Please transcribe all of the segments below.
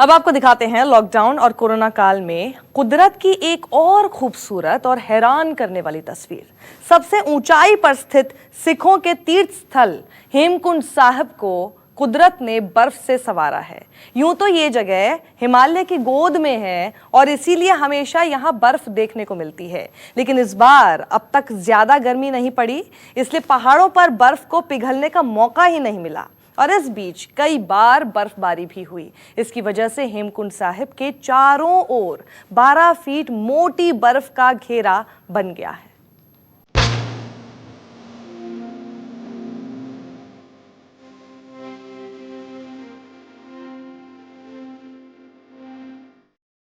अब आपको दिखाते हैं लॉकडाउन और कोरोना काल में कुदरत की एक और खूबसूरत और हैरान करने वाली तस्वीर। सबसे ऊंचाई पर स्थित सिखों के तीर्थ स्थल हेमकुंड साहिब को कुदरत ने बर्फ से संवारा है। यूं तो ये जगह हिमालय की गोद में है और इसीलिए हमेशा यहाँ बर्फ देखने को मिलती है, लेकिन इस बार अब तक ज्यादा गर्मी नहीं पड़ी, इसलिए पहाड़ों पर बर्फ को पिघलने का मौका ही नहीं मिला और इस बीच कई बार बर्फबारी भी हुई। इसकी वजह से हेमकुंड साहिब के चारों ओर 12 फीट मोटी बर्फ का घेरा बन गया है।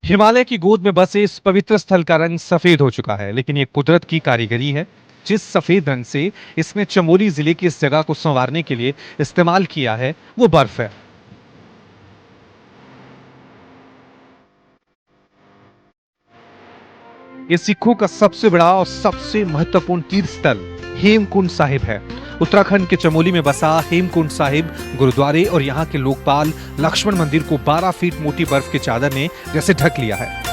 हिमालय की गोद में बसे इस पवित्र स्थल का रंग सफेद हो चुका है, लेकिन ये कुदरत की कारीगरी है। जिस सफेद रंग से इसने चमोली जिले की इस जगह को संवारने के लिए इस्तेमाल किया है वो बर्फ है। ये सिखों का सबसे बड़ा और सबसे महत्वपूर्ण तीर्थ स्थल हेमकुंड साहिब है। उत्तराखंड के चमोली में बसा हेमकुंड साहिब गुरुद्वारे और यहाँ के लोकपाल लक्ष्मण मंदिर को 12 फीट मोटी बर्फ की चादर ने जैसे ढक लिया है।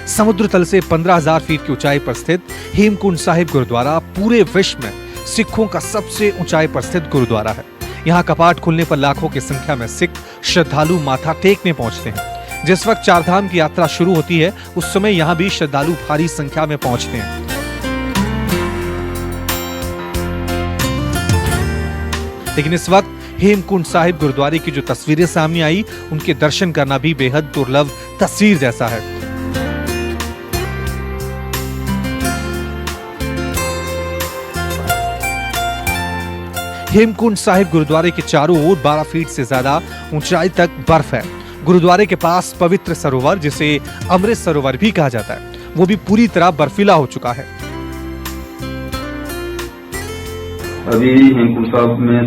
समुद्र तल से 15,000 फीट की ऊंचाई पर स्थित हेमकुंड साहिब गुरुद्वारा पूरे विश्व में सिखों का सबसे ऊंचाई पर स्थित गुरुद्वारा है। यहाँ कपाट खुलने पर लाखों की संख्या में सिख श्रद्धालु माथा टेकने पहुंचते हैं। जिस वक्त चारधाम की यात्रा शुरू होती है उस समय यहाँ भी श्रद्धालु भारी संख्या में पहुंचते हैं। लेकिन इस वक्त हेमकुंड साहिब गुरुद्वारे की जो तस्वीरें सामने आई, उनके दर्शन करना भी बेहद दुर्लभ तस्वीर जैसा है। हेमकुंड साहिब गुरुद्वारे के चारों ओर 12 फीट से ज्यादा ऊंचाई तक बर्फ है। गुरुद्वारे के पास पवित्र सरोवर, जिसे अमृत सरोवर भी कहा जाता है, वो भी पूरी तरह बर्फीला हो चुका है। अभी हेमकुंड साहिब में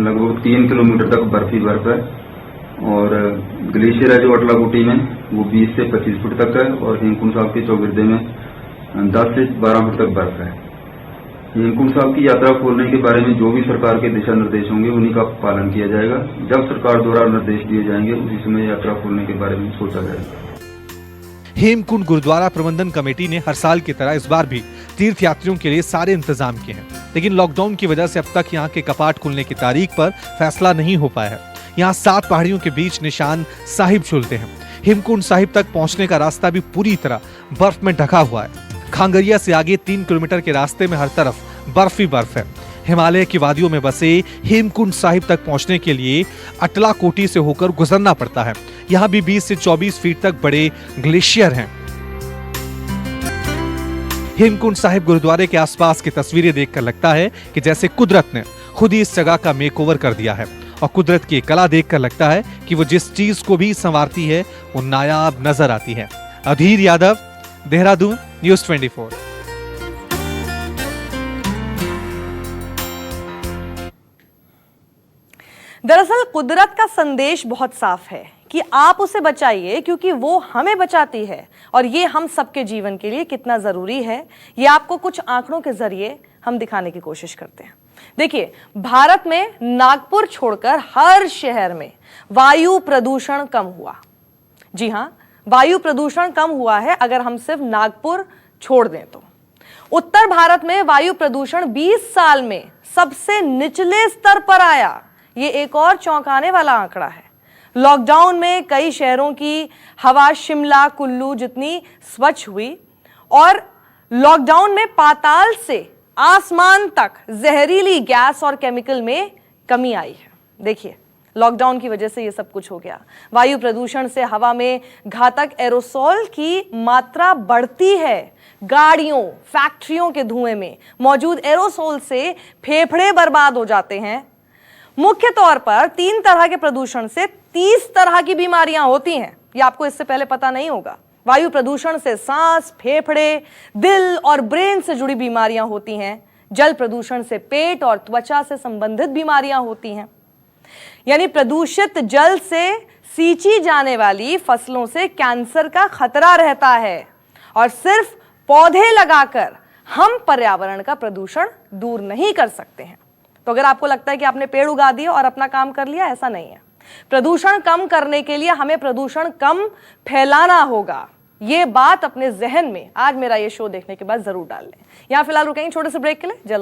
लगभग 3 किलोमीटर तक बर्फ ही बर्फ है और ग्लेशियर है जो अटलाकोटी में वो 20 से 25 फुट तक है और हेमकुंड साहिब के चौगिर्दे में 10 से 12 फुट तक बर्फ है। हेमकुंड साहिब की यात्रा खोलने के बारे में जो भी सरकार के दिशा निर्देश होंगे उन्हीं का पालन किया जाएगा। जब सरकार द्वारा निर्देश दिए जाएंगे उसी समय यात्रा खोलने के बारे में सोचा जाएगा। हेमकुंड गुरुद्वारा प्रबंधन कमेटी ने हर साल की तरह इस बार भी तीर्थ यात्रियों के लिए सारे इंतजाम किए हैं, लेकिन लॉकडाउन की वजह से अब तक यहाँ के कपाट खुलने की तारीख पर फैसला नहीं हो पाया है। यहाँ 7 पहाड़ियों के बीच निशान साहिब झूलते हैं। हेमकुंड साहिब तक पहुंचने का रास्ता भी पूरी तरह बर्फ में ढका हुआ है। खांगरिया से आगे 3 किलोमीटर के रास्ते में हर तरफ बर्फ ही बर्फ है। हिमालय की वादियों में बसे हेमकुंड साहिब तक पहुंचने के लिए अटलाकोटी से होकर गुजरना पड़ता है। यहाँ भी 20 से 24 फीट तक बड़े ग्लेशियर हैं। हेमकुंड साहिब गुरुद्वारे के आसपास की तस्वीरें देखकर लगता है कि जैसे कुदरत ने खुद ही इस जगह का मेकओवर कर दिया है और कुदरत की कला देखकर लगता है कि वो जिस चीज को भी संवारती है वो नायाब नजर आती है। अधीर यादव, देहरादून, न्यूज़ 24। दरअसल कुदरत का संदेश बहुत साफ है कि आप उसे बचाइए क्योंकि वो हमें बचाती है और ये हम सबके जीवन के लिए कितना जरूरी है ये आपको कुछ आंकड़ों के जरिए हम दिखाने की कोशिश करते हैं। देखिए, भारत में नागपुर छोड़कर हर शहर में वायु प्रदूषण कम हुआ। जी हां, वायु प्रदूषण कम हुआ है अगर हम सिर्फ नागपुर छोड़ दें तो। उत्तर भारत में वायु प्रदूषण 20 साल में सबसे निचले स्तर पर आया। ये एक और चौंकाने वाला आंकड़ा है। लॉकडाउन में कई शहरों की हवा शिमला कुल्लू जितनी स्वच्छ हुई और लॉकडाउन में पाताल से आसमान तक जहरीली गैस और केमिकल में कमी आई है। देखिए, लॉकडाउन की वजह से ये सब कुछ हो गया। वायु प्रदूषण से हवा में घातक एरोसोल की मात्रा बढ़ती है। गाड़ियों, फैक्ट्रियों के धुएं में मौजूद एरोसोल से फेफड़े बर्बाद हो जाते हैं। मुख्य तौर पर 3 तरह के प्रदूषण से 30 तरह की बीमारियां होती हैं। ये आपको इससे पहले पता नहीं होगा। वायु प्रदूषण से सांस, फेफड़े, दिल और ब्रेन से जुड़ी बीमारियां होती हैं। जल प्रदूषण से पेट और त्वचा से संबंधित बीमारियां होती हैं। यानी प्रदूषित जल से सींची जाने वाली फसलों से कैंसर का खतरा रहता है और सिर्फ पौधे लगाकर हम पर्यावरण का प्रदूषण दूर नहीं कर सकते हैं। तो अगर आपको लगता है कि आपने पेड़ उगा दिए और अपना काम कर लिया, ऐसा नहीं है। प्रदूषण कम करने के लिए हमें प्रदूषण कम फैलाना होगा। ये बात अपने जहन में आज मेरा ये शो देखने के बाद जरूर डाल लें। यहां फिलहाल रुकेंगे छोटे से ब्रेक के लिए।